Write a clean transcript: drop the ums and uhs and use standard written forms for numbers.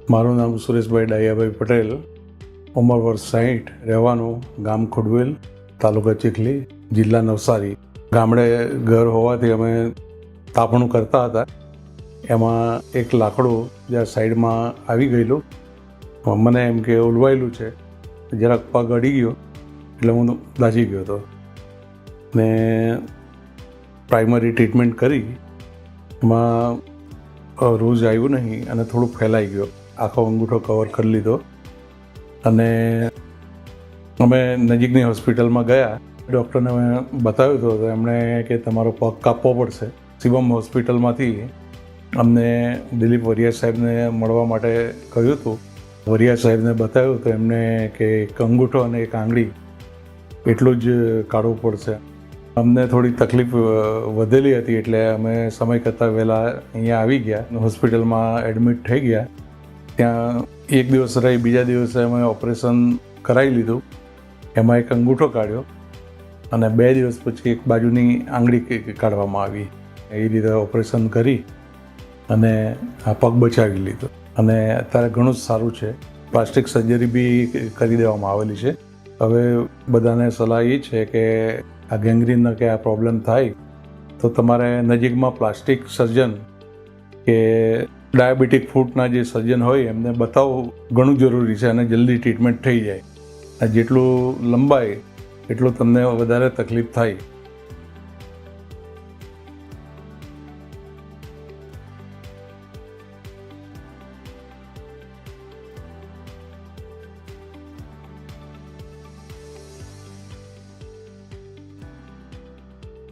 મારું નામ સુરેશભાઈ ડાયાભાઈ પટેલ, ઉંમર વર્ષ 60, રહેવાનું ગામ ખુડવેલ, તાલુકા ચીખલી, જિલ્લા નવસારી. ગામડે ઘર હોવાથી અમે તાપણું કરતા હતા. એમાં એક લાકડું જ્યાં સાઈડમાં આવી ગયેલું, મને એમ કે ઉલવાયેલું છે, જરાક પગ અડી ગયો એટલે હું દાઝી ગયો હતો ને પ્રાઇમરી ટ્રીટમેન્ટ કરી. એમાં રોજ આવ્યું નહીં અને થોડુંક ફેલાઈ ગયો. આખો અંગૂઠો કવર કરી લીધો અને અમે નજીકની હોસ્પિટલમાં ગયા. ડૉક્ટરને અમે બતાવ્યું હતું તો એમણે કે તમારો પગ કાપવો પડશે. શિવમ હોસ્પિટલમાંથી અમને દિલીપ વરિયા સાહેબને મળવા માટે કહ્યું હતું. વરિયા સાહેબને બતાવ્યું તો એમને કે એક અંગૂઠો અને એક આંગળી એટલું જ કાઢવું પડશે. અમને થોડી તકલીફ વધેલી હતી એટલે અમે સમય કરતાં વહેલા અહીંયા આવી ગયા. હોસ્પિટલમાં એડમિટ થઈ ગયા. ત્યાં એક દિવસ રહી, બીજા દિવસે અમે ઓપરેશન કરાવી લીધું. એમાં એક અંગૂઠો કાઢ્યો અને 2 દિવસ પછી એક બાજુની આંગળી કાઢવામાં આવી. એ રીતે ઓપરેશન કરી અને આ પગ બચાવી લીધો અને અત્યારે ઘણું જ સારું છે. પ્લાસ્ટિક સર્જરી બી કરી દેવામાં આવેલી છે. હવે બધાને સલાહ એ છે કે આ ગેંગ્રીનનો કે આ પ્રોબ્લેમ થાય તો તમારે નજીકમાં પ્લાસ્ટિક સર્જન કે ડાયાબિટીક ફૂટના જે સર્જન હોય એમને બતાવવું ઘણું જરૂરી છે અને જલ્દી ટ્રીટમેન્ટ થઈ જાય. જેટલું લંબાય એટલું તમને વધારે તકલીફ થાય.